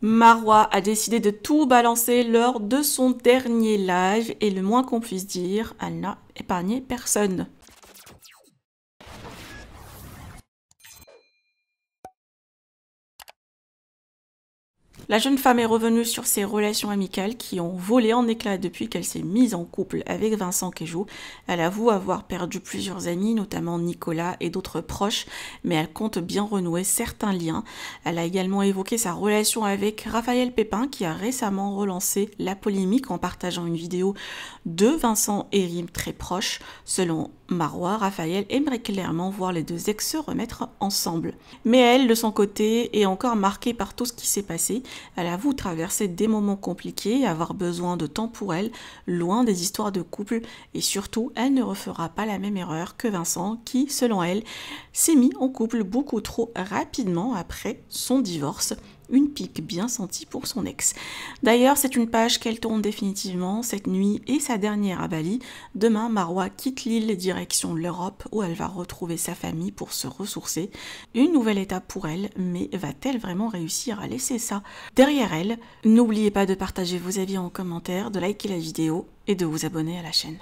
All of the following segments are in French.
Marwa a décidé de tout balancer lors de son dernier live et le moins qu'on puisse dire, elle n'a épargné personne. La jeune femme est revenue sur ses relations amicales qui ont volé en éclats depuis qu'elle s'est mise en couple avec Vincent Quejo. Elle avoue avoir perdu plusieurs amis, notamment Nicolas et d'autres proches, mais elle compte bien renouer certains liens. Elle a également évoqué sa relation avec Raphaël Pépin qui a récemment relancé la polémique en partageant une vidéo de Vincent et Rim très proches. Selon Marwa, Raphaël aimerait clairement voir les deux ex se remettre ensemble. Mais elle, de son côté, est encore marquée par tout ce qui s'est passé. Elle avoue traverser des moments compliqués, avoir besoin de temps pour elle, loin des histoires de couple, et surtout, elle ne refera pas la même erreur que Vincent, qui, selon elle, s'est mis en couple beaucoup trop rapidement après son divorce. Une pique bien sentie pour son ex. D'ailleurs, c'est une page qu'elle tourne définitivement. Cette nuit est sa dernière à Bali. Demain, Marwa quitte l'île direction l'Europe où elle va retrouver sa famille pour se ressourcer. Une nouvelle étape pour elle, mais va-t-elle vraiment réussir à laisser ça derrière elle? N'oubliez pas de partager vos avis en commentaire, de liker la vidéo et de vous abonner à la chaîne.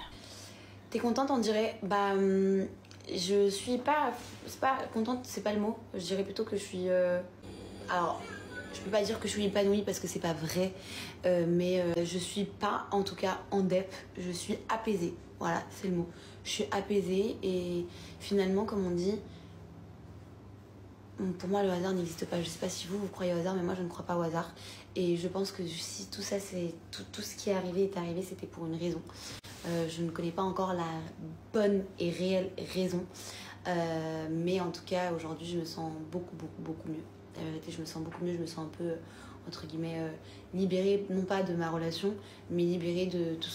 T'es contente, on dirait? Je suis pas... C'est pas contente, c'est pas le mot. Je dirais plutôt que je suis... Alors, je peux pas dire que je suis épanouie parce que c'est pas vrai. Mais je suis pas, en tout cas, en dep. Je suis apaisée. Voilà, c'est le mot. Je suis apaisée et finalement, comme on dit... Pour moi, le hasard n'existe pas. Je sais pas si vous croyez au hasard, mais moi, je ne crois pas au hasard. Et je pense que si tout ça, c'est... Tout ce qui est arrivé, c'était pour une raison. Je ne connais pas encore la bonne et réelle raison. Mais en tout cas, aujourd'hui, je me sens beaucoup mieux. La vérité, je me sens beaucoup mieux. Je me sens un peu, entre guillemets, libérée, non pas de ma relation, mais libérée de tout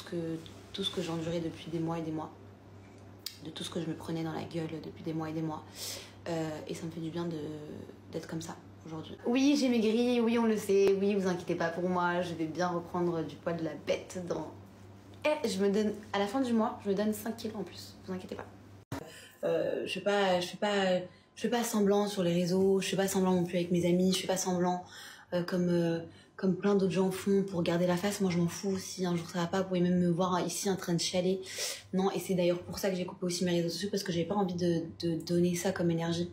ce que j'endurais depuis des mois et des mois. De tout ce que je me prenais dans la gueule depuis des mois et des mois. Et ça me fait du bien d'être comme ça aujourd'hui. Oui, j'ai maigri, oui, on le sait. Oui, vous inquiétez pas pour moi. Je vais bien reprendre du poids de la bête dans... Et je me donne, à la fin du mois, je me donne 5 kilos en plus, vous inquiétez pas. Je fais pas semblant sur les réseaux, je fais pas semblant non plus avec mes amis, je fais pas semblant comme plein d'autres gens font pour garder la face. Moi je m'en fous, si un jour ça va pas, vous pouvez même me voir ici en train de chialer. Non, et c'est d'ailleurs pour ça que j'ai coupé aussi mes réseaux sociaux, parce que j'avais pas envie de donner ça comme énergie.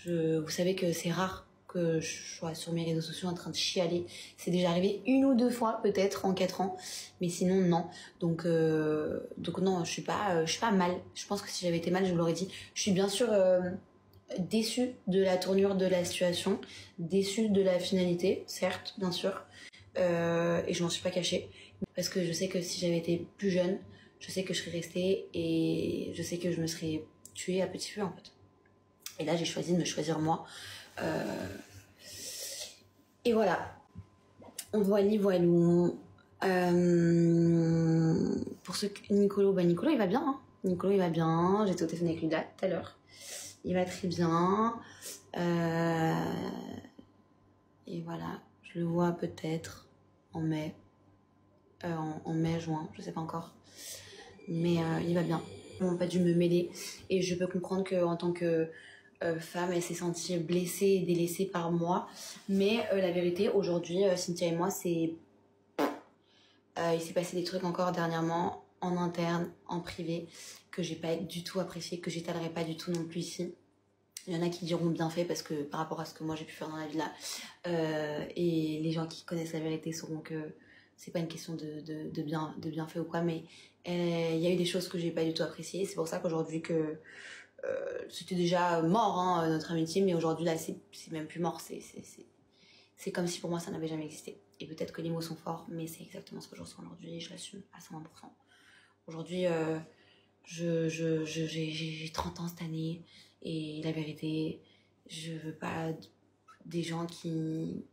Vous savez que c'est rare que je sois sur mes réseaux sociaux en train de chialer. C'est déjà arrivé 1 ou 2 fois peut-être en 4 ans, mais sinon non. Donc non, je suis pas mal. Je pense que si j'avais été mal, je vous l'aurais dit. Je suis bien sûr déçue de la tournure de la situation, déçue de la finalité, certes, bien sûr, et je m'en suis pas cachée, parce que je sais que si j'avais été plus jeune, je sais que je serais restée et je sais que je me serais tuée à petit feu en fait. Et là, j'ai choisi de me choisir moi. Et voilà. On voilou. Pour ceux que... Nicolo, Nicolo, il va bien. Hein. Nicolo, il va bien. J'étais au téléphone avec lui là, tout à l'heure. Il va très bien. Et voilà. Je le vois peut-être en mai. En mai, juin, je sais pas encore. Mais il va bien. Ils n'ont pas dû me mêler. Et je peux comprendre qu'en tant que femme, elle s'est sentie blessée et délaissée par moi. Mais la vérité, aujourd'hui, Cynthia et moi, il s'est passé des trucs encore dernièrement, en interne, en privé, que j'ai pas du tout apprécié, que j'étalerai pas du tout non plus ici. Il y en a qui diront bien fait parce que par rapport à ce que moi j'ai pu faire dans la vie là, et les gens qui connaissent la vérité sauront que c'est pas une question de bien fait ou quoi, mais il y a eu des choses que j'ai pas du tout appréciées. C'est pour ça qu'aujourd'hui que c'était déjà mort hein, notre amitié, mais aujourd'hui là c'est même plus mort, c'est comme si pour moi ça n'avait jamais existé. Et peut-être que les mots sont forts, mais c'est exactement ce que je ressens aujourd'hui et je l'assume à 100%. Aujourd'hui, j'ai 30 ans cette année et la vérité, je veux pas des gens qui...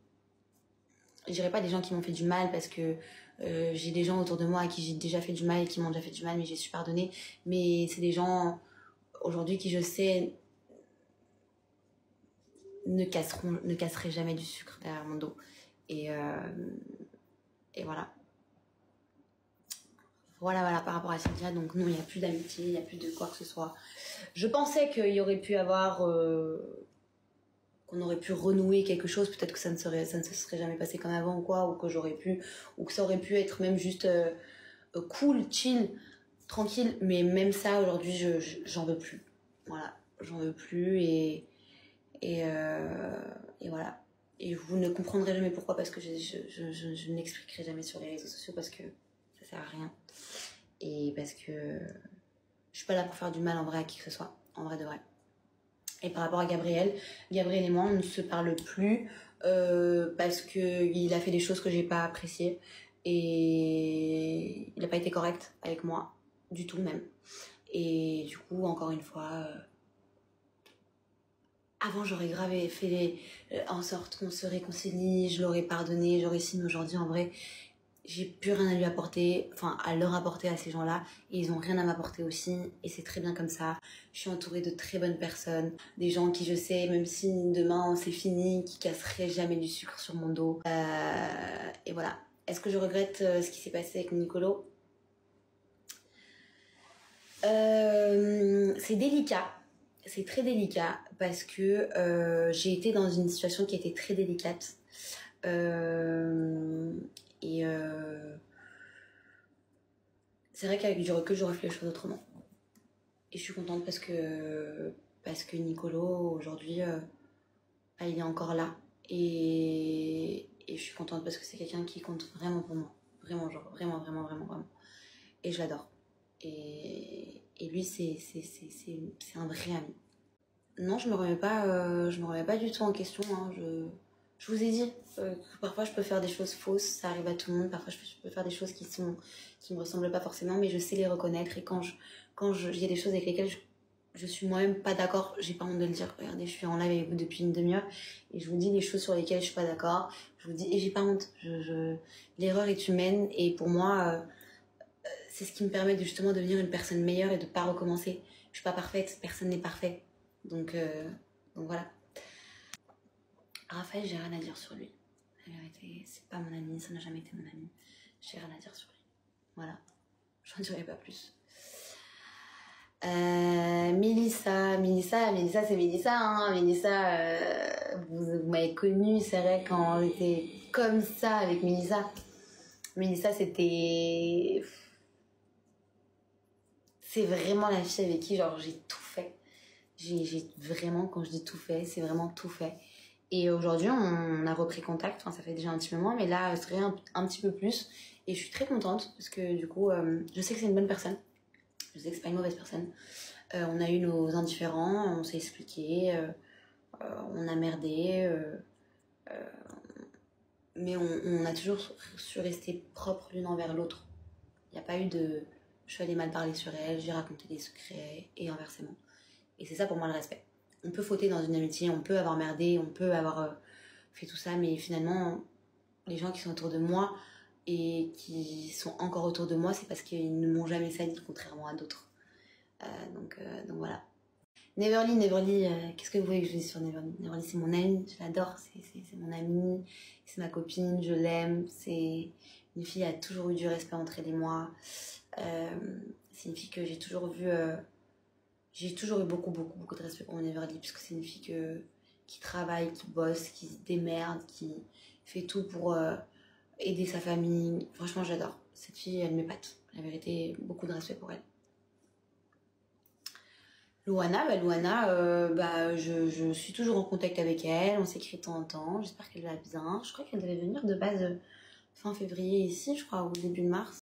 Je dirais pas des gens qui m'ont fait du mal parce que j'ai des gens autour de moi à qui j'ai déjà fait du mal et qui m'ont déjà fait du mal, mais j'ai su pardonner. Mais c'est des gens aujourd'hui qui, je sais, ne casseraient jamais du sucre derrière mon dos. Et voilà. Voilà, par rapport à Cynthia, donc non, il n'y a plus d'amitié, il n'y a plus de quoi que ce soit. Je pensais qu'il y aurait pu avoir qu'on aurait pu renouer quelque chose, peut-être que ça ne se serait jamais passé comme avant ou quoi, ou que ça aurait pu être même juste cool, chill, tranquille. Mais même ça, aujourd'hui, j'en veux plus. Voilà, j'en veux plus et voilà. Et vous ne comprendrez jamais pourquoi, parce que je n'expliquerai jamais sur les réseaux sociaux, parce que ça sert à rien. Et parce que je suis pas là pour faire du mal en vrai à qui que ce soit, en vrai de vrai. Et par rapport à Gabriel et moi, on ne se parle plus parce que il a fait des choses que j'ai pas appréciées et il n'a pas été correct avec moi du tout même. Et du coup, encore une fois, avant j'aurais grave fait en sorte qu'on se réconcilie, je l'aurais pardonné, j'aurais signé. Aujourd'hui en vrai, j'ai plus rien à lui apporter, enfin à leur apporter à ces gens-là, et ils ont rien à m'apporter aussi, et c'est très bien comme ça. Je suis entourée de très bonnes personnes, des gens qui, je sais, même si demain c'est fini, qui casseraient jamais du sucre sur mon dos. Et voilà. Est-ce que je regrette ce qui s'est passé avec Nicolo? C'est délicat. C'est très délicat parce que j'ai été dans une situation qui était très délicate. Et c'est vrai qu'avec du recul, j'aurais fait les choses autrement. Et je suis contente parce que Nicolo, aujourd'hui, il est encore là. Et je suis contente parce que c'est quelqu'un qui compte vraiment pour moi. Vraiment, genre, vraiment, vraiment, vraiment, vraiment. Et je l'adore. Et lui, c'est un vrai ami. Non, je me remets pas du tout en question, hein. Je vous ai dit que parfois je peux faire des choses fausses, ça arrive à tout le monde. Parfois je peux faire des choses qui me ressemblent pas forcément, mais je sais les reconnaître. Et il y a des choses avec lesquelles je suis moi-même pas d'accord, j'ai pas honte de le dire. Regardez, je suis en live avec vous depuis une demi-heure et je vous dis les choses sur lesquelles je suis pas d'accord. Je vous dis, et j'ai pas honte. L'erreur est humaine, et pour moi, c'est ce qui me permet de justement devenir une personne meilleure et de pas recommencer. Je suis pas parfaite, personne n'est parfait. Donc voilà. Raphaël, j'ai rien à dire sur lui. La vérité, c'est pas mon ami, ça n'a jamais été mon ami. J'ai rien à dire sur lui. Voilà. J'en dirai pas plus. Mélissa, c'est Mélissa, hein. Mélissa, vous m'avez connue, c'est vrai, quand j'étais comme ça avec Mélissa. Mélissa, c'est vraiment la fille avec qui, genre, j'ai tout fait. J'ai vraiment, quand je dis tout fait, c'est vraiment tout fait. Et aujourd'hui, on a repris contact. Enfin, ça fait déjà un petit moment, mais là, c'est un petit peu plus. Et je suis très contente parce que du coup, je sais que c'est une bonne personne. Je sais que c'est pas une mauvaise personne. On a eu nos indifférents, on s'est expliqué, on a merdé, mais on a toujours su rester propre l'une envers l'autre. Il n'y a pas eu de je suis allée mal parler sur elle, j'ai raconté des secrets, et inversement. Et c'est ça pour moi le respect. On peut fauter dans une amitié, on peut avoir merdé, on peut avoir fait tout ça, mais finalement, les gens qui sont autour de moi et qui sont encore autour de moi, c'est parce qu'ils ne m'ont jamais sali, contrairement à d'autres. Donc voilà. Neverly, qu'est-ce que vous voulez que je dise sur Neverly? Neverly, c'est mon amie, je l'adore, c'est mon amie, c'est ma copine, je l'aime, c'est une fille qui a toujours eu du respect entre elle et moi. C'est une fille que j'ai toujours eu beaucoup de respect pour mon Neverly, puisque c'est une fille qui travaille, qui bosse, qui se démerde, qui fait tout pour aider sa famille. Franchement, j'adore. Cette fille, elle m'épate. La vérité, beaucoup de respect pour elle. Louana, je suis toujours en contact avec elle, on s'écrit de temps en temps, j'espère qu'elle va bien. Je crois qu'elle devait venir de base fin février ici, je crois, au début de mars.